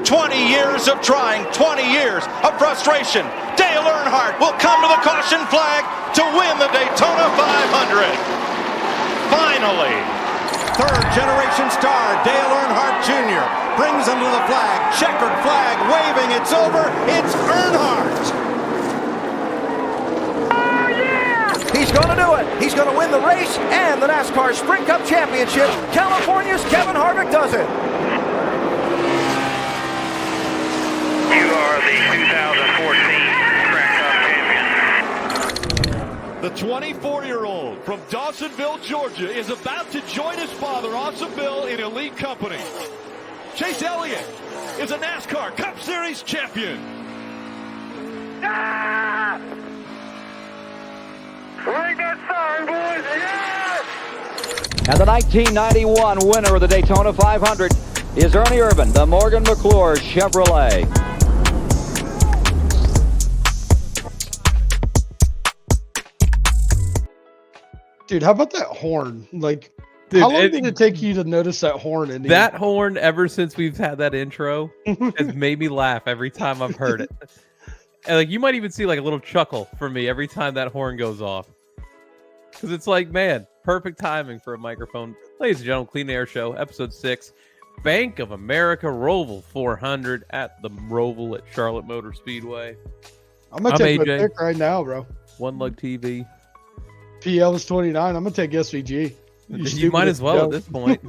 20 years of trying, 20 years of frustration. Dale Earnhardt will come to the caution flag to win the Daytona 500. Finally. Third-generation star Dale Earnhardt Jr. brings him to the flag. Checkered flag waving. It's over. It's Earnhardt. He's going to do it. He's going to win the race and the NASCAR Sprint Cup Championship. California's Kevin Harvick does it. You are the 2014 Sprint Cup champion. The 24-year-old from Dawsonville, Georgia, is about to join his father, Dawsonville, in elite company. Chase Elliott is a NASCAR Cup Series champion. Ah! Ring that sign, boys! Yeah! And the 1991 winner of the Daytona 500 is Ernie Irvan, the Morgan McClure Chevrolet. Dude, how about that horn? Like, dude, how long did it take you to notice that horn? That horn, ever since we've had that intro, has made me laugh every time I've heard it. And like, you might even see like a little chuckle from me every time that horn goes off. Because it's like, man, perfect timing for a microphone. Ladies and gentlemen, Clean Air Show, episode 6, Bank of America ROVAL 400 at the ROVAL at Charlotte Motor Speedway. I'm going to take my pick right now, bro. One Lug TV. PL is 29. I'm going to take SVG. You might as well at this point.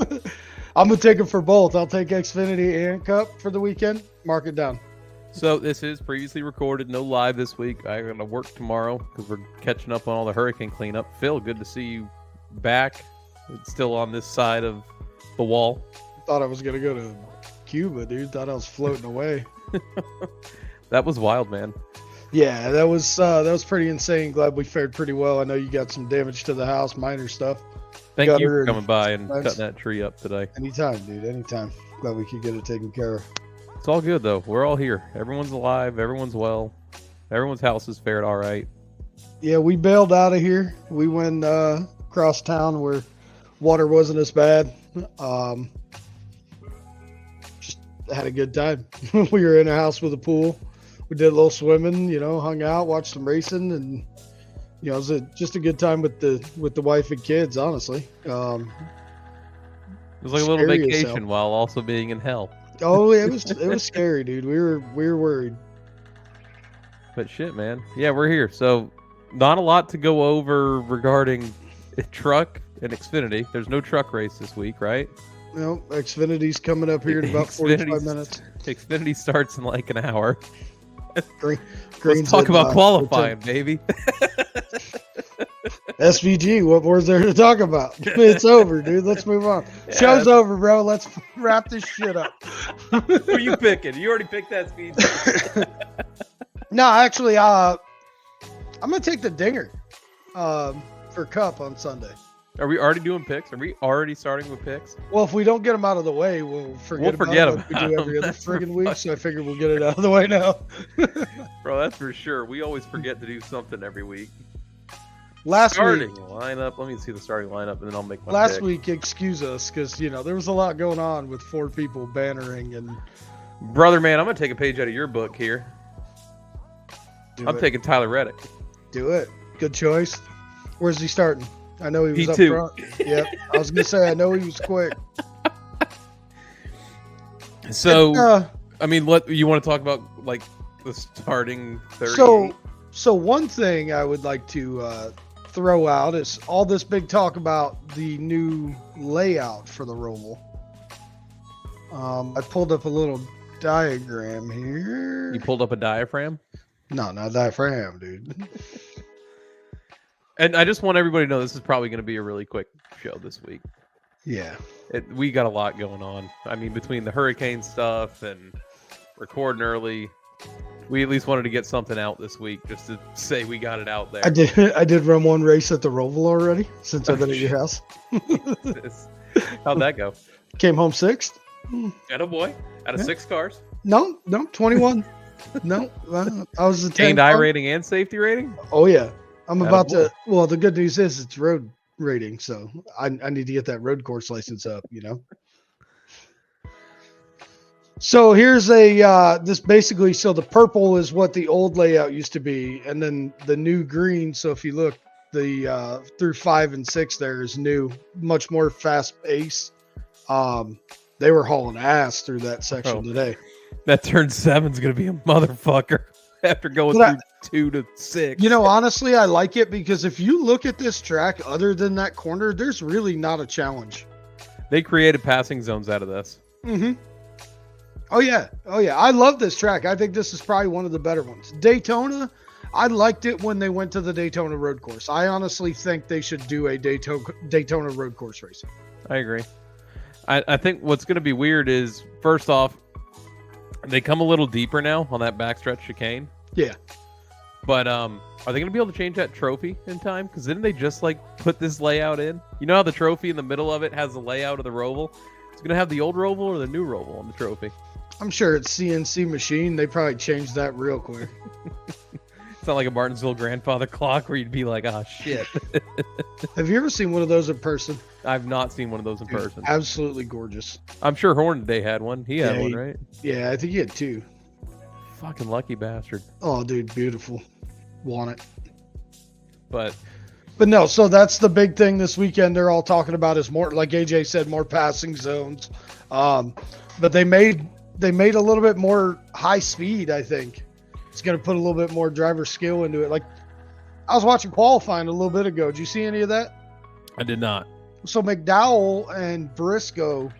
I'm going to take them for both. I'll take Xfinity and Cup for the weekend. Mark it down. So this is previously recorded, no live this week. I'm going to work tomorrow because we're catching up on all the hurricane cleanup. Phil, good to see you back. It's still on this side of the wall. Thought I was going to go to Cuba, dude. Thought I was floating away. That was wild, man. Yeah, that was pretty insane. Glad we fared pretty well. I know you got some damage to the house, minor stuff. Thank you for coming by and cutting that tree up today. Anytime, dude. Anytime. Glad we could get it taken care of. It's all good, though. We're all here. Everyone's alive. Everyone's well. Everyone's house is fared all right. Yeah, we bailed out of here. We went across town where water wasn't as bad. Just had a good time. We were in a house with a pool. We did a little swimming, hung out, watched some racing, and it was just a good time with the wife and kids. Honestly, it was like a little vacation while also being in hell. Oh, it was scary, dude. We were worried. But shit, man. Yeah, we're here. So not a lot to go over regarding truck and Xfinity. There's no truck race this week, right? No, Xfinity's coming up here in about 45 minutes. Xfinity starts in like an hour. Let's talk about qualifying, baby. SVG, what more is there to talk about? It's over, dude. Let's move on. Yeah, show's over, bro. Let's wrap this shit up. Who are you picking? You already picked that SVG. No, actually, I'm going to take the dinger for Cup on Sunday. Are we already doing picks? Are we already starting with picks? Well, if we don't get them out of the way, we'll forget about them. We do every other friggin' week, so I figure we'll get it out of the way now. Bro, that's for sure. We always forget to do something every week. Starting lineup. Let me see the starting lineup, and then I'll make my Last pick. week, excuse us, because, there was a lot going on with 4 people bannering. And brother, man, I'm going to take a page out of your book here. I'm taking Tyler Reddick. Do it. Good choice. Where's he starting? I know he was P2. up front. Yep. I was going to say, I know he was quick. So, what you want to talk about, like, the starting 30? So one thing I would like to throw out is all this big talk about the new layout for the ROVAL. I pulled up a little diagram here. You pulled up a diaphragm? No, not diaphragm, dude. And I just want everybody to know this is probably going to be a really quick show this week. Yeah. We got a lot going on. I mean, between the hurricane stuff and recording early, we at least wanted to get something out this week just to say we got it out there. I did run one race at the ROVAL already since I've been at your house. How'd that go? Came home 6th. Attaboy. Out of 6 cars? No, 21. No, I was the 10th. Gained I rating and safety rating? Oh, yeah. I'm about to. Well, the good news is it's road rating, so I need to get that road course license up. So here's a this basically, so the purple is what the old layout used to be, and then the new green. So if you look, the through 5 and 6 there is new, much more fast pace. They were hauling ass through that section today. That turn 7 is gonna be a motherfucker after going through 2 to 6. You know, honestly, I like it because if you look at this track, other than that corner, there's really not a challenge. They created passing zones out of this. Mm-hmm. Oh yeah. I love this track. I think this is probably one of the better ones. Daytona, I liked it when they went to the Daytona road course. I honestly think they should do a Daytona road course racing. I agree. I think what's going to be weird is, first off, they come a little deeper now on that backstretch chicane. Yeah. But are they going to be able to change that trophy in time? Because didn't they just like put this layout in? You know how the trophy in the middle of it has the layout of the Roval? It's going to have the old Roval or the new Roval on the trophy. I'm sure it's CNC machine. They probably changed that real quick. It's not like a Martinsville grandfather clock where you'd be like, oh, shit. Have you ever seen one of those in person? I've not seen one of those in person. Absolutely gorgeous. I'm sure Hornaday had one. He had one, right? Yeah, I think he had 2. Fucking lucky bastard. Oh, dude, beautiful. Want it. But no, so that's the big thing this weekend they're all talking about is more, like AJ said, more passing zones. But they made a little bit more high speed, I think. It's going to put a little bit more driver skill into it. Like, I was watching qualifying a little bit ago. Did you see any of that? I did not. So McDowell and Briscoe,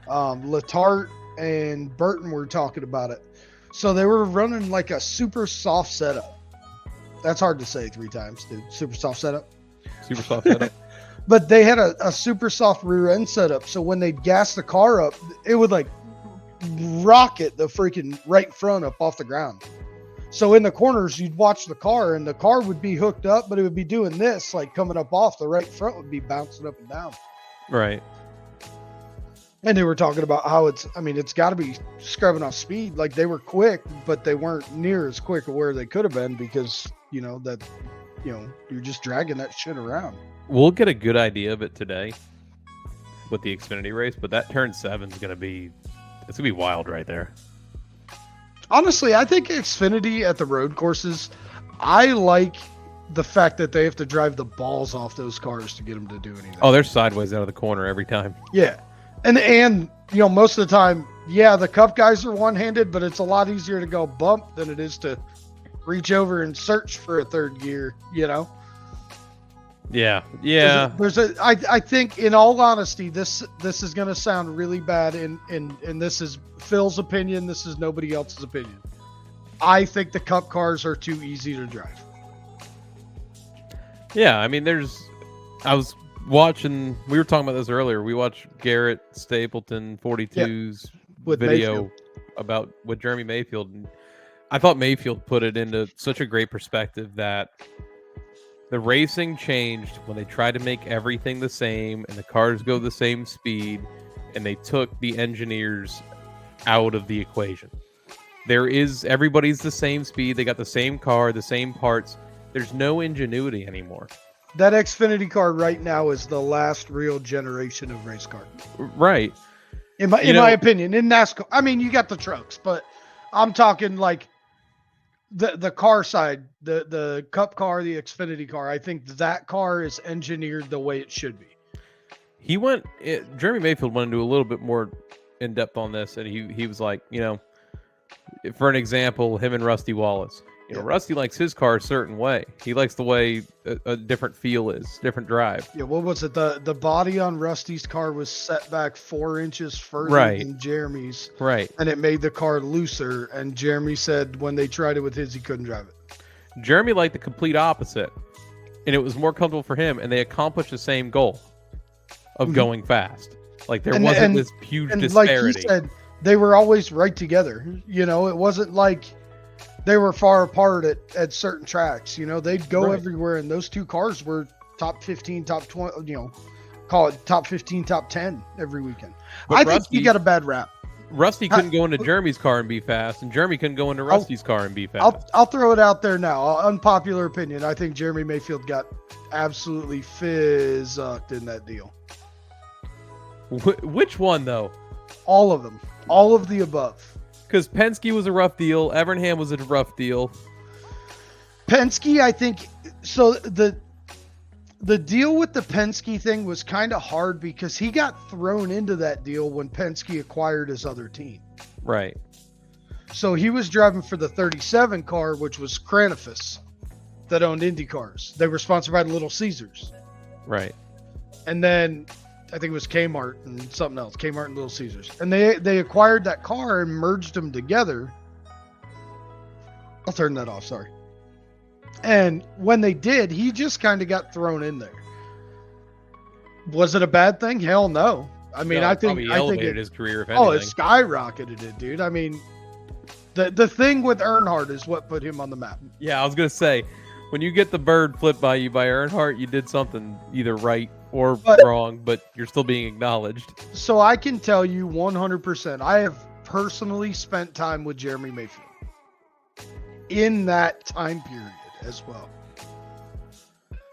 Letarte and Burton were talking about it. So they were running like a super soft setup. That's hard to say 3 times, dude. Super soft setup. Super soft setup. But they had a super soft rear end setup. So when they'd gas the car up, it would like rocket the freaking right front up off the ground. So in the corners, you'd watch the car and the car would be hooked up, but it would be doing this, like coming up off the right front would be bouncing up and down. Right. And they were talking about how it's got to be scrubbing off speed. Like they were quick, but they weren't near as quick of where they could have been because, you're just dragging that shit around. We'll get a good idea of it today with the Xfinity race, but that turn 7 is going to be wild right there. Honestly, I think Xfinity at the road courses, I like the fact that they have to drive the balls off those cars to get them to do anything. Oh, they're sideways out of the corner every time. Yeah. And most of the time, yeah, the Cup guys are one-handed, but it's a lot easier to go bump than it is to reach over and search for a third gear, Yeah. I think, in all honesty, this is going to sound really bad, and this is Phil's opinion. This is nobody else's opinion. I think the Cup cars are too easy to drive. Yeah, I was watching, we were talking about this earlier. We watched Garrett Stapleton 42's video Mayfield. with Jeremy Mayfield. And I thought Mayfield put it into such a great perspective that the racing changed when they tried to make everything the same and the cars go the same speed, and they took the engineers out of the equation. Everybody's the same speed. They got the same car, the same parts. There's no ingenuity anymore. That Xfinity car right now is the last real generation of race car. Right. In my opinion, in NASCAR, you got the trucks, but I'm talking like the car side, the Cup car, the Xfinity car. I think that car is engineered the way it should be. Jeremy Mayfield went into a little bit more in depth on this, and he was like, for an example, him and Rusty Wallace. Rusty likes his car a certain way. He likes the way a different feel is, different drive. Yeah, what was it? The body on Rusty's car was set back 4 inches further than Jeremy's. Right. And it made the car looser. And Jeremy said when they tried it with his, he couldn't drive it. Jeremy liked the complete opposite. And it was more comfortable for him. And they accomplished the same goal of going fast. Like there wasn't this huge disparity. Like he said, they were always right together. It wasn't like they were far apart at certain tracks. They'd go everywhere, and those two cars were top 15, top 20, call it top 15, top 10 every weekekend. I think he got a bad rap. Rusty couldn't go into Jeremy's car and be fast, and Jeremy couldn't go into Rusty's car and be fast. I'll throw it out there now. Unpopular opinion. I think Jeremy Mayfield got absolutely fizzed in that deal. Which one, though? All of them. All of the above. Because Penske was a rough deal. Evernham was a rough deal. Penske, I think, so the deal with the Penske thing was kind of hard because he got thrown into that deal when Penske acquired his other team. Right. So he was driving for the 37 car, which was Cranifus, that owned Indy cars. They were sponsored by the Little Caesars. Right. And then I think it was Kmart and something else, Kmart and Little Caesars. And they acquired that car and merged them together. I'll turn that off, sorry. And when they did, he just kind of got thrown in there. Was it a bad thing? Hell no. I mean, No, I think probably elevated his career, if anything. Oh, it skyrocketed it, dude. I mean, the thing with Earnhardt is what put him on the map. Yeah, I was gonna say, when you get the bird flipped by you by Earnhardt, you did something either right or wrong, but you're still being acknowledged. So I can tell you 100%. I have personally spent time with Jeremy Mayfield in that time period as well.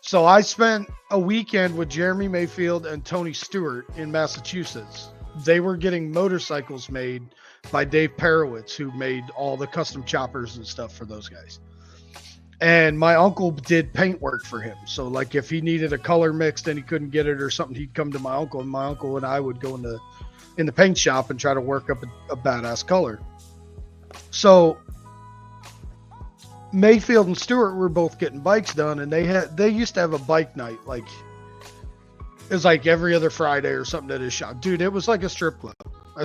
So I spent a weekend with Jeremy Mayfield and Tony Stewart in Massachusetts. They were getting motorcycles made by Dave Perowitz, who made all the custom choppers and stuff for those guys. And my uncle did paint work for him. So like if he needed a color mixed and he couldn't get it or something, he'd come to my uncle, and my uncle and I would go in the paint shop and try to work up a badass color. So Mayfield and Stewart were both getting bikes done, and they used to have a bike night. Like it was like every other Friday or something at his shop. Dude, it was like a strip club. I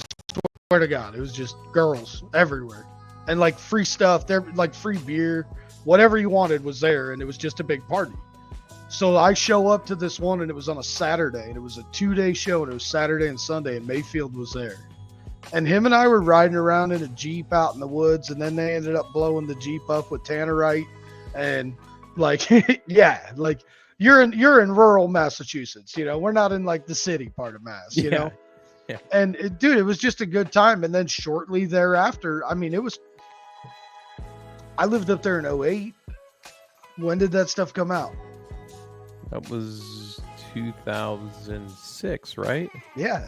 swear to God, it was just girls everywhere. And like free stuff, there, like free beer, whatever you wanted was there, and it was just a big party. So I show up to this one, and it was on a Saturday, and it was a 2-day show, and it was Saturday and Sunday, and Mayfield was there. And him and I were riding around in a Jeep out in the woods, and then they ended up blowing the Jeep up with tannerite, and like, yeah, like you're in rural Massachusetts, you know, we're not in like the city part of Mass, you know? Yeah. And dude, it was just a good time. And then shortly thereafter, I mean, I lived up there in 2008. When did that stuff come out? That was 2006, right? Yeah.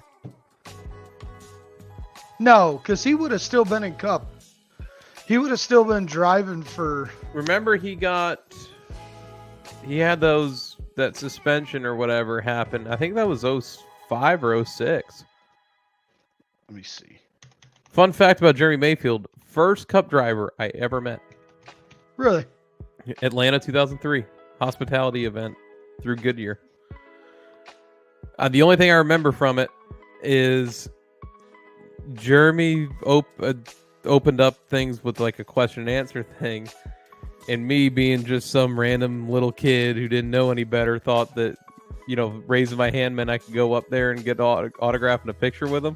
No, because he would have still been in Cup. He would have still been driving for... Remember he had that suspension or whatever happened. I think that was 05 or 06. Let me see. Fun fact about Jeremy Mayfield, first Cup driver I ever met. Really? Atlanta 2003, hospitality event through Goodyear. The only thing I remember from it is Jeremy opened up things with like a question and answer thing, and me being just some random little kid who didn't know any better thought that, you know, raising my hand meant I could go up there and get an autograph and a picture with him.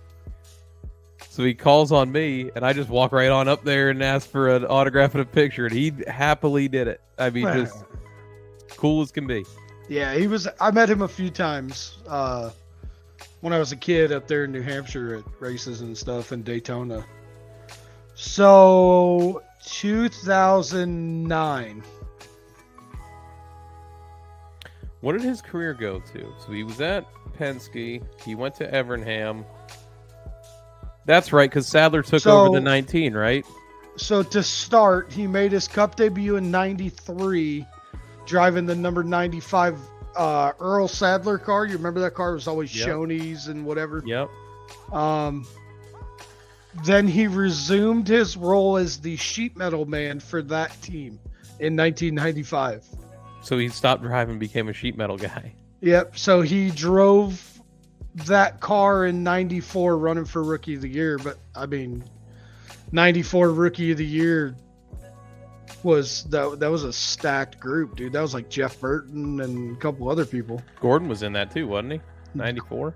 So he calls on me, and I just walk right on up there and ask for an autograph and a picture, and he happily did it. I mean, just cool as can be. Yeah, I met him a few times when I was a kid up there in New Hampshire at races and stuff in Daytona. So 2009. What did his career go to? So he was at Penske. He went to Evernham. That's right, because Sadler took over the 19, right? So to start, he made his Cup debut in 93, driving the number 95 Earl Sadler car. You remember that car? It was always Shoney's and whatever. Yep. Then he resumed his role as the sheet metal man for that team in 1995. So he stopped driving and became a sheet metal guy. Yep. So he drove that car in 94 running for Rookie of the Year. But, I mean, 94 Rookie of the Year was that was a stacked group, dude. That was like Jeff Burton and a couple other people. Gordon was in that too, wasn't he? 94?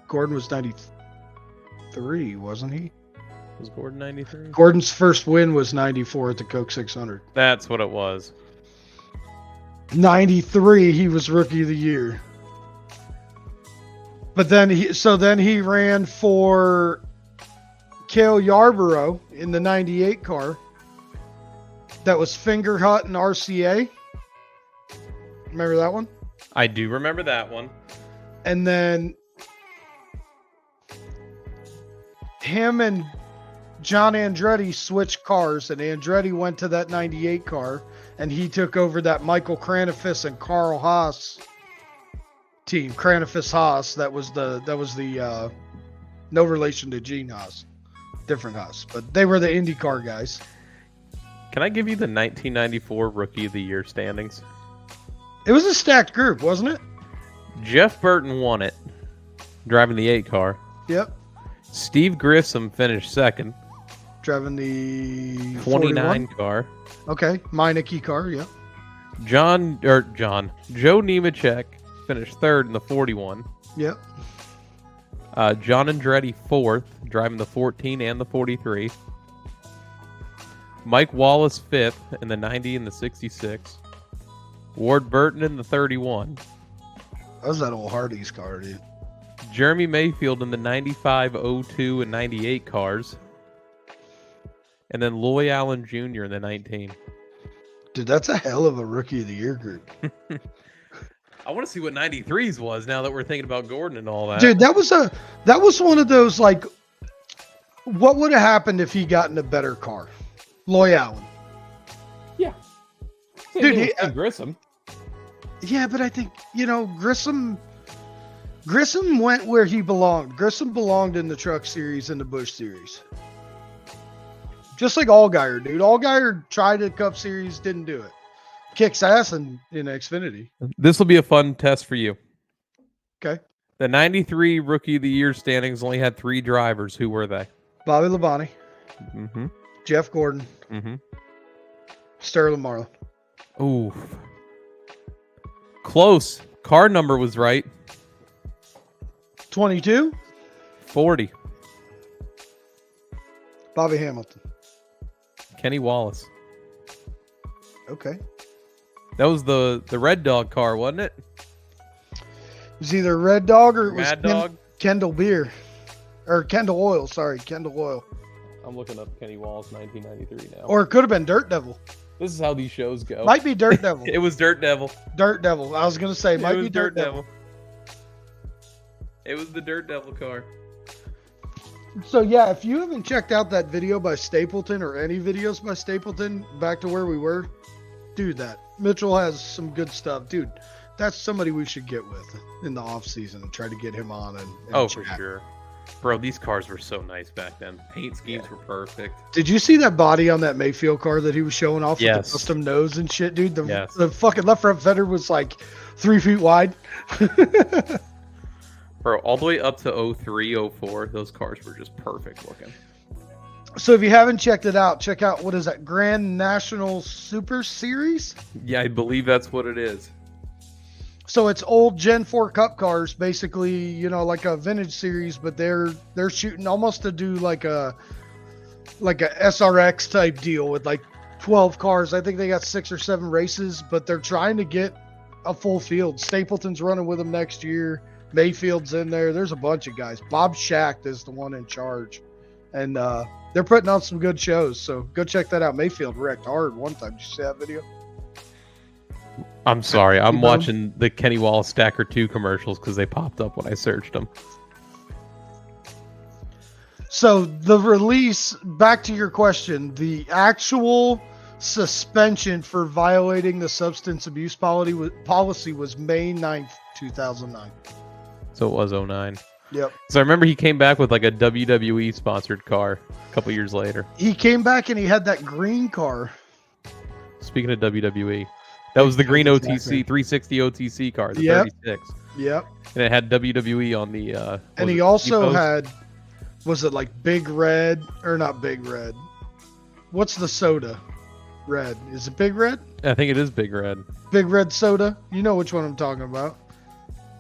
Gordon was 93, wasn't he? Was Gordon 93? Gordon's first win was 94 at the Coke 600. That's what it was. 93, he was Rookie of the Year. But then he ran for Cale Yarborough in the 98 car. That was Fingerhut and RCA. Remember that one? I do remember that one. And then him and John Andretti switched cars, and Andretti went to that 98 car, and he took over that Michael Cranafis and Carl Haas team. Cranafis Haas, that was the no relation to Gene Haas, different Haas, but they were the IndyCar guys. Can I give you the 1994 Rookie of the Year standings? It was a stacked group, wasn't it? Jeff Burton won it, driving the 8 car. Yep. Steve Grissom finished second, Driving the 29 41. car. Okay, Meineke car, yeah. Joe Nemechek finished third in the 41. Yep. John Andretti fourth, driving the 14 and the 43. Mike Wallace fifth in the 90 and the 66. Ward Burton in the 31. That was that old Hardee's car, dude. Jeremy Mayfield in the 95, 02, and 98 cars. And then Loy Allen Jr. in the 19. Dude, that's a hell of a Rookie of the Year group. I want to see what 93's was now that we're thinking about Gordon and all that. Dude, that was one of those, like, what would have happened if he got in a better car? Loy Allen. Yeah. Dude, Grissom. Yeah, but I think, Grissom went where he belonged. Grissom belonged in the Truck Series and the Busch Series. Just like Allgaier, dude. Allgaier tried the Cup Series, didn't do it. Kicks ass in Xfinity. This will be a fun test for you. Okay. The 93 Rookie of the Year standings only had 3 drivers. Who were they? Bobby Labonte. Mm-hmm. Jeff Gordon. Mm-hmm. Sterling Marlin. Ooh. Close. Car number was right. 22. 40. Bobby Hamilton. Kenny Wallace. Okay. That was the Red Dog car, wasn't it? It was either Red Dog or it was Mad Dog? Kendall Beer. Or Kendall Oil, sorry. Kendall Oil. I'm looking up Kenny Wallace 1993 now. Or it could have been Dirt Devil. This is how these shows go. Might be Dirt Devil. It was Dirt Devil. Dirt Devil. I was going to say, might be Dirt Devil. It was the Dirt Devil car. So, yeah, if you haven't checked out that video by Stapleton or any videos by Stapleton, back to where we were, do that. Mitchell has some good stuff. Dude, that's somebody we should get with in the off season and try to get him on. And For sure. Bro, these cars were so nice back then. Paint schemes were perfect. Did you see that body on that Mayfield car that he was showing off with the custom nose and shit, dude? The fucking left front fender was like 3 feet wide. Bro, all the way up to 03, 04, those cars were just perfect looking. So if you haven't checked it out, check out, what is that, Grand National Super Series? Yeah, I believe that's what it is. So it's old Gen 4 Cup cars, basically, like a vintage series, but they're shooting almost to do like a SRX type deal with like 12 cars. I think they got 6 or 7 races, but they're trying to get a full field. Stapleton's running with them next year. Mayfield's in there. There's a bunch of guys. Bob Schacht is the one in charge. And they're putting on some good shows, so go check that out. Mayfield wrecked hard one time. Did you see that video? I'm sorry. I'm watching the Kenny Wallace Stacker 2 commercials because they popped up when I searched them. So the release, back to your question, the actual suspension for violating the substance abuse policy was May 9th, 2009. So it was 09. Yep. So I remember he came back with like a WWE sponsored car a couple years later. He came back and he had that green car. Speaking of WWE, that was the green OTC 360 OTC car, the 36. Yep. And it had WWE on the. And he also had, was it like Big Red or not Big Red? What's the soda? Red. Is it Big Red? I think it is Big Red. Big Red soda. You know which one I'm talking about.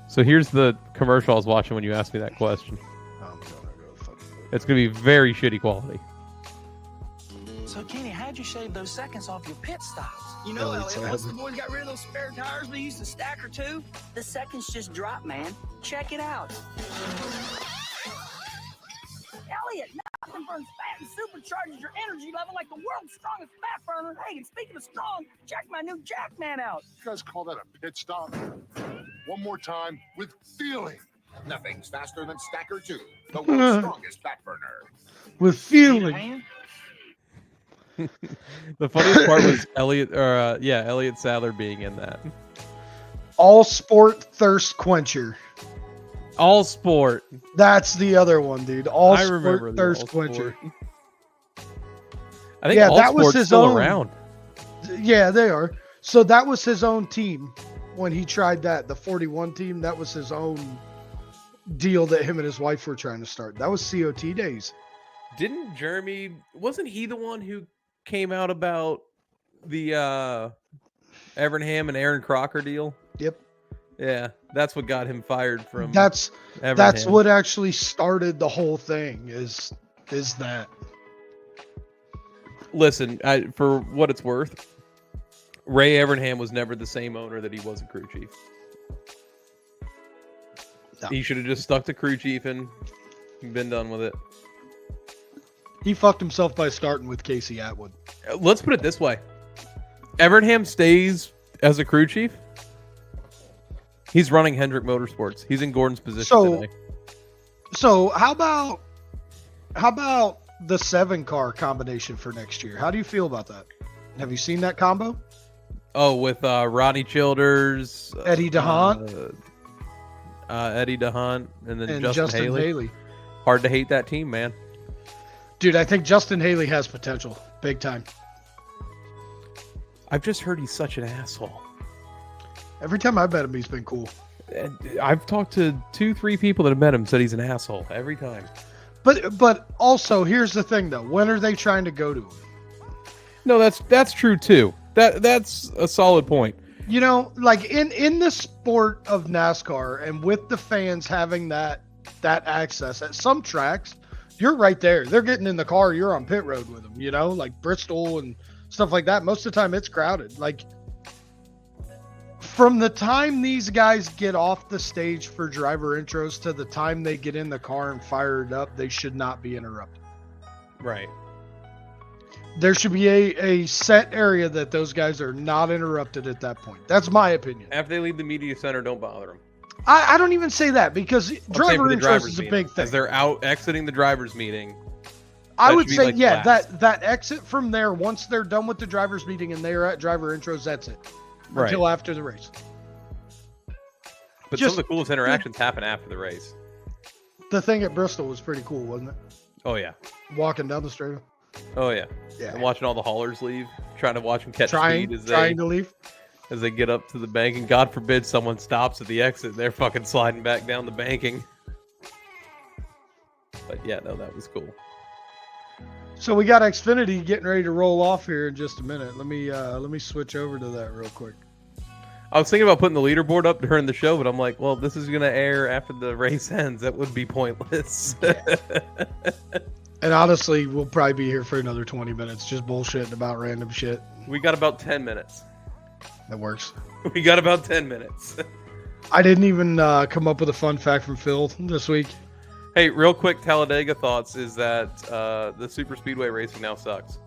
So here's the commercial I was watching when you asked me that question. It's going to be very shitty quality. So, Kenny, how'd you shave those seconds off your pit stops? You know, Elliot, once the boys got rid of those spare tires we used to stack or two, The seconds just dropped, man. Check it out. Elliot, nothing burns fat and supercharges your energy level like the world's strongest fat burner. Hey, and speaking of strong, check my new Jackman out. You guys call that a pit stop? One more time with feeling. Nothing's faster than Stacker 2, the world's strongest fat burner. With feeling. The funniest part was Elliot Sadler being in that. All Sport Thirst Quencher. All Sport. That's the other one, dude. All I Sport remember Thirst All Quencher. Sport. I think All that was Sport's his still own. around. Yeah, they are. So that was his own team when he tried that. The 41 team, that was his own deal that him and his wife were trying to start. That was COT days. Didn't Jeremy, wasn't he the one who came out about the Evernham and Aaron Crocker deal? Yep. Yeah, that's what got him fired from That's Evernham. what actually started the whole thing is that. Listen, for what it's worth, Ray Evernham was never the same owner that he was a crew chief. No. He should have just stuck to crew chief and been done with it. He fucked himself by starting with Casey Atwood. Let's put it this way. Evernham stays as a crew chief. He's running Hendrick Motorsports. He's in Gordon's position today. So how about the 7-car combination for next year? How do you feel about that? Have you seen that combo? Oh, with Ronnie Childers, Eddie DeHaan, Eddie DeHaan, and then Justin Haley. Hard to hate that team, man. Dude, I think Justin Haley has potential, big time. I've just heard he's such an asshole. Every time I've met him, he's been cool. I've talked to 2-3 people that have met him, said he's an asshole every time. But also, here's the thing though: when are they trying to go to him? No, that's true too. That's a solid point. You know, like in the sport of NASCAR, and with the fans having that access at some tracks, you're right there. They're getting in the car. You're on pit road with them. You know, like Bristol and stuff like that. Most of the time, it's crowded. Like from the time these guys get off the stage for driver intros to the time they get in the car and fire it up, they should not be interrupted. Right. There should be a set area that those guys are not interrupted at that point. That's my opinion. After they leave the media center, don't bother them. I don't even say that because driver intros is a big thing. As they're out exiting the driver's meeting. I would say, like yeah, last. that exit from there, once they're done with the driver's meeting and they're at driver intros, that's it. Right. Until after the race. But some of the coolest interactions happen after the race. The thing at Bristol was pretty cool, wasn't it? Oh, yeah. Walking down the straight. Oh, yeah. Yeah. And watching all the haulers leave, trying to watch them catch trying speed to leave. As they get up to the bank, and God forbid someone stops at the exit, they're fucking sliding back down the banking. But yeah, no, that was cool. So we got Xfinity getting ready to roll off here in just a minute. Let me switch over to that real quick. I was thinking about putting the leaderboard up during the show, but I'm like, well, this is going to air after the race ends. That would be pointless. And honestly, we'll probably be here for another 20 minutes just bullshitting about random shit. We got about 10 minutes. That works. We got about 10 minutes. I didn't even come up with a fun fact from Phil this week. Hey, real quick Talladega thoughts is that the super speedway racing now sucks.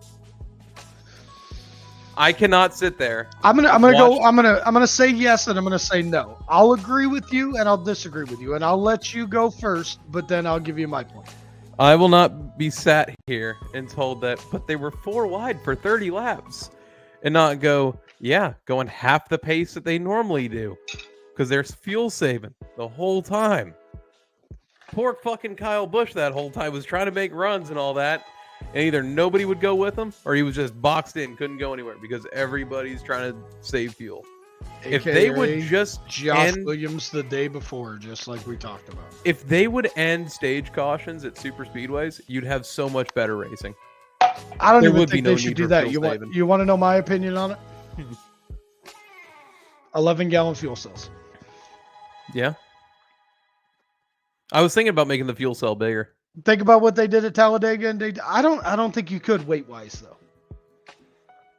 I cannot sit there. I'm gonna say yes and I'm gonna say no. I'll agree with you and I'll disagree with you, and I'll let you go first, but then I'll give you my point. I will not be sat here and told that, but they were 4 wide for 30 laps, and not go, yeah, going half the pace that they normally do, because there's fuel saving the whole time. Poor fucking Kyle Busch that whole time was trying to make runs and all that, and either nobody would go with him or he was just boxed in, couldn't go anywhere because everybody's trying to save fuel. AKA if they would just Josh Williams the day before, just like we talked about. If they would end stage cautions at super speedways, you'd have so much better racing. I don't even think they should do that. You want to know my opinion on it? 11-gallon fuel cells. Yeah. I was thinking about making the fuel cell bigger. Think about what they did at Talladega and I don't think you could weight wise though.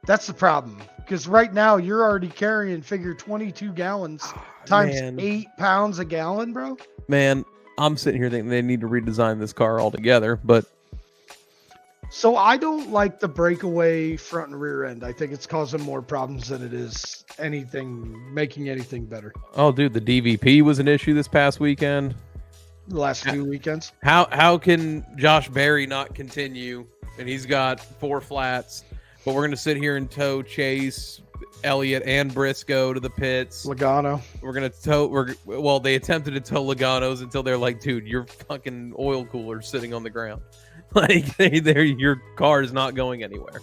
That's the problem. Because right now you're already carrying figure 22 gallons times 8 pounds a gallon, bro. Man, I'm sitting here thinking they need to redesign this car altogether, but so I don't like the breakaway front and rear end. I think it's causing more problems than it is making anything better. Oh, dude, the DVP was an issue this past weekend. the last few weekends. How can Josh Berry not continue? And he's got 4 flats, but we're going to sit here and tow Chase, Elliott, and Briscoe to the pits. Logano. We're going to tow. They attempted to tow Logano's until they're like, dude, your fucking oil cooler's sitting on the ground. Like, your car is not going anywhere.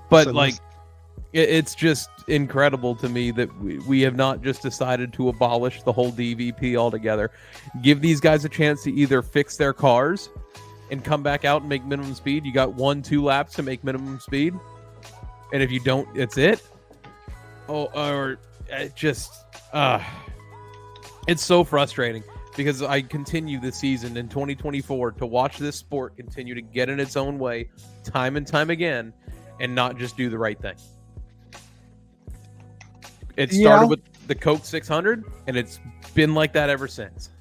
But, it's just incredible to me that we have not just decided to abolish the whole DVP altogether. Give these guys a chance to either fix their cars and come back out and make minimum speed. You got 1-2 laps to make minimum speed. And if you don't, it's it. It's so frustrating because I continue this season in 2024 to watch this sport continue to get in its own way time and time again and not just do the right thing. It started with the Coke 600, and it's been like that ever since.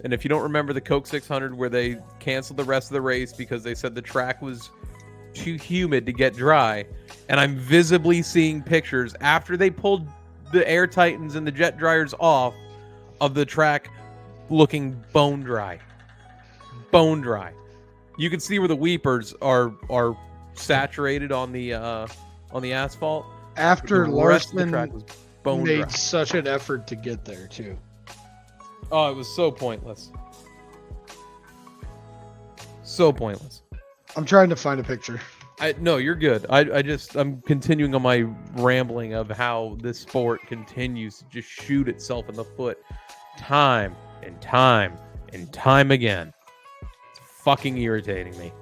And if you don't remember the Coke 600 where they canceled the rest of the race because they said the track was too humid to get dry, and I'm visibly seeing pictures after they pulled the Air Titans and the jet dryers off of the track looking bone dry. Bone dry. You can see where the weepers are saturated on the asphalt. After Larson made dry. Such an effort to get there too. Oh, it was so pointless. So pointless. I'm trying to find a picture. No, you're good. I'm continuing on my rambling of how this sport continues to just shoot itself in the foot time and time and time again. It's fucking irritating me.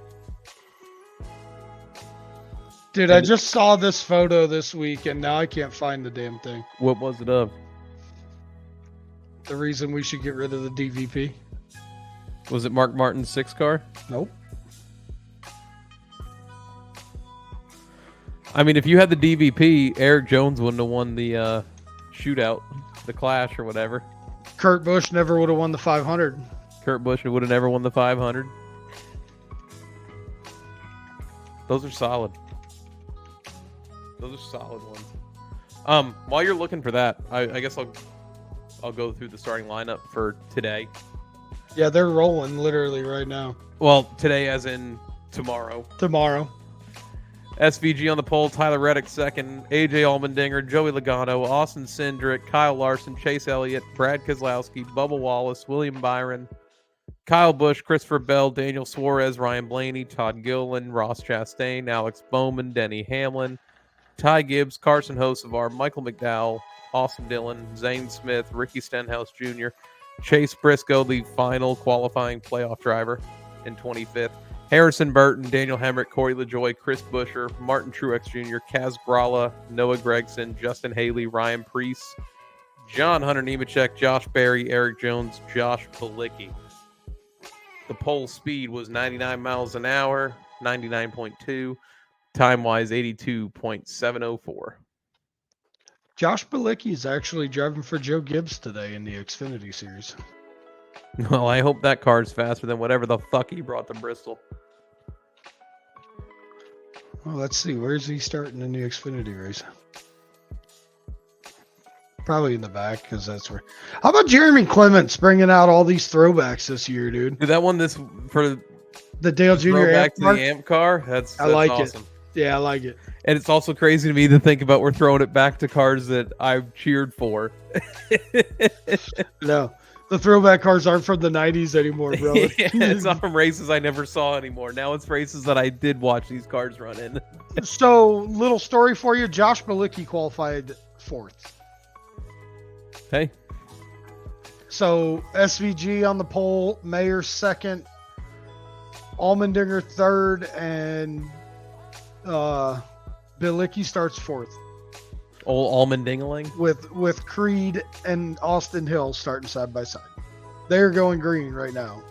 Dude, I just saw this photo this week and now I can't find the damn thing. What was it of? The reason we should get rid of the DVP. Was it Mark Martin's 6 car? Nope. I mean, if you had the DVP, Eric Jones wouldn't have won the shootout, the clash or whatever. Kurt Busch never would have won the 500. Kurt Busch would have never won the 500. Those are solid. Those are solid ones. While you're looking for that, I guess I'll go through the starting lineup for today. Yeah, they're rolling literally right now. Well, today as in tomorrow. Tomorrow. SVG on the pole, Tyler Reddick second, AJ Allmendinger, Joey Logano, Austin Cindric, Kyle Larson, Chase Elliott, Brad Keselowski, Bubba Wallace, William Byron, Kyle Busch, Christopher Bell, Daniel Suarez, Ryan Blaney, Todd Gilliland, Ross Chastain, Alex Bowman, Denny Hamlin, Ty Gibbs, Carson Hocevar, Michael McDowell, Austin Dillon, Zane Smith, Ricky Stenhouse Jr., Chase Briscoe, the final qualifying playoff driver in 25th, Harrison Burton, Daniel Hemrick, Corey LaJoie, Chris Buescher, Martin Truex Jr., Kaz Grala, Noah Gragson, Justin Haley, Ryan Preece, John Hunter Nemechek, Josh Berry, Eric Jones, Josh Bilicki. The pole speed was 99 miles an hour, 99.2. Time-wise, 82.704. Josh Bilicki is actually driving for Joe Gibbs today in the Xfinity Series. Well, I hope that car's faster than whatever the fuck he brought to Bristol. Well, let's see. Where's he starting in the Xfinity race? Probably in the back, because that's where. How about Jeremy Clements bringing out all these throwbacks this year, dude? Did that one this for the Dale Jr. throwback to the AMP car? That's I like awesome. It. Yeah, I like it. And it's also crazy to me to think about we're throwing it back to cars that I've cheered for. No, the throwback cars aren't from the 90s anymore, bro. Yeah, it's not from races I never saw anymore. Now it's races that I did watch these cars run in. So, little story for you. Josh Bilicki qualified 4th. Hey. So, SVG on the pole, Mayer 2nd, Allmendinger 3rd, and Bilicki starts 4th. Old Allmendingling? With Creed and Austin Hill starting side by side. They're going green right now.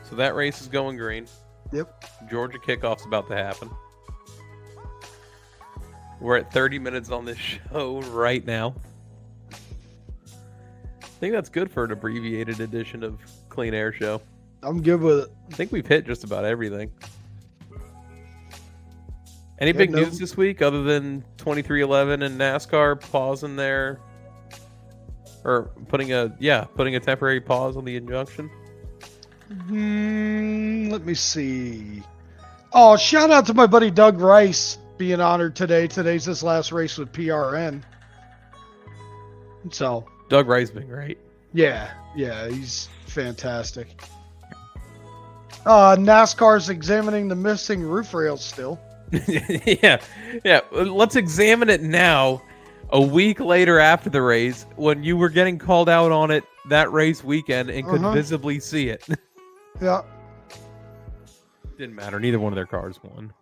So that race is going green. Yep. Georgia kickoff's about to happen. We're at 30 minutes on this show right now. I think that's good for an abbreviated edition of Clean Air Show. I'm good with it. I think we've hit just about everything. Any big news this week other than 2311 and NASCAR pausing their or putting a temporary pause on the injunction. Let me see. Oh, shout out to my buddy Doug Rice being honored today. Today's his last race with PRN. So Doug Rice been great. Yeah, he's fantastic. NASCAR's examining the missing roof rails still. yeah. Let's examine it now. A week later after the race, when you were getting called out on it that race weekend and could visibly see it. Yeah. Didn't matter. Neither one of their cars won.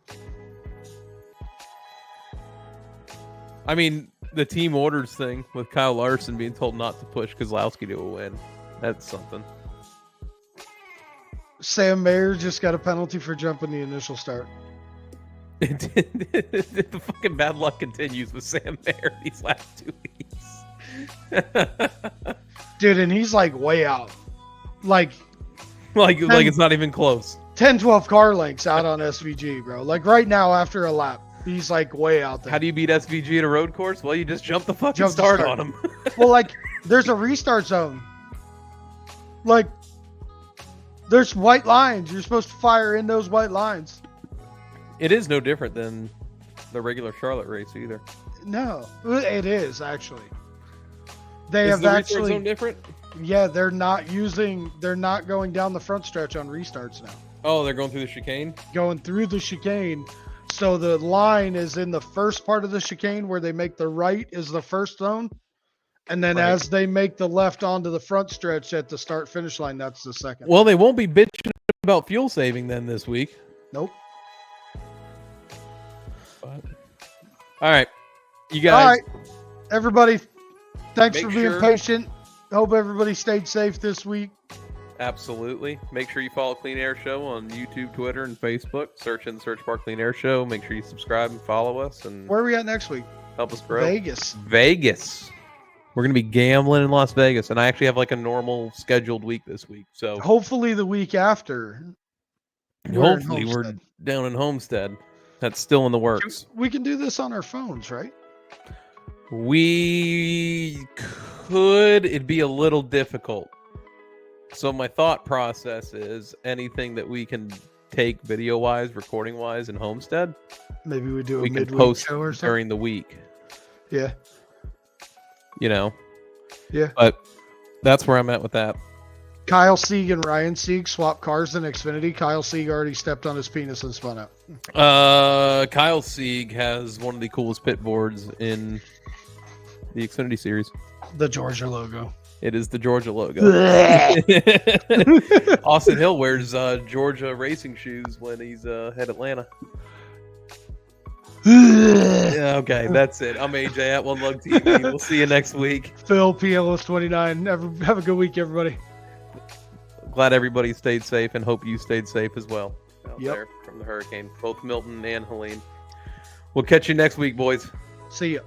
I mean, the team orders thing with Kyle Larson being told not to push Keselowski to a win. That's something. Sam Mayer just got a penalty for jumping the initial start. The fucking bad luck continues with Sam Mayer these last 2 weeks. Dude, and he's like way out. Like it's not even close. 10, 12 car lengths out on SVG, bro. Like right now after a lap, he's like way out there. How do you beat SVG at a road course? Well, you just jump the fucking start on him. Well, like there's a restart zone. Like there's white lines. You're supposed to fire in those white lines. It is no different than the regular Charlotte race either. No, it is actually. They is have the actually restart zone different? Yeah, they're not going down the front stretch on restarts now. Oh, they're going through the chicane? Going through the chicane. So the line is in the first part of the chicane where they make the right is the first zone. And then as they make the left onto the front stretch at the start finish line, that's the second. Well, they won't be bitching about fuel saving then this week. Nope. But, all right. You guys. All right. Everybody, thanks Make for being sure- patient. Hope everybody stayed safe this week. Absolutely. Make sure you follow Clean Air Show on YouTube, Twitter, and Facebook. Search in the search bar Clean Air Show. Make sure you subscribe and follow us and Where are we at next week? help us grow. Vegas. We're going to be gambling in Las Vegas, and I actually have like a normal scheduled week this week. So Hopefully the week after. hopefully we're down in Homestead. That's still in the works. We can do this on our phones, right? We could. It'd be a little difficult. So my thought process is anything that we can take video-wise, recording-wise in Homestead, Maybe we do a we can midweek post show or something. during the week. Yeah. You know? Yeah. But that's where I'm at with that. Kyle Sieg and Ryan Sieg swap cars in Xfinity. Kyle Sieg already stepped on his penis and spun out. Kyle Sieg has one of the coolest pit boards in the Xfinity series. The Georgia logo. It is the Georgia logo. Austin Hill wears Georgia racing shoes when he's at Atlanta. Yeah, okay, that's it. I'm AJ at One Lug TV. We'll see you next week. Phil, PLS29. Have a good week, everybody. Glad everybody stayed safe and hope you stayed safe as well out Yep. there from the hurricane, both Milton and Helene. We'll catch you next week, boys. See ya.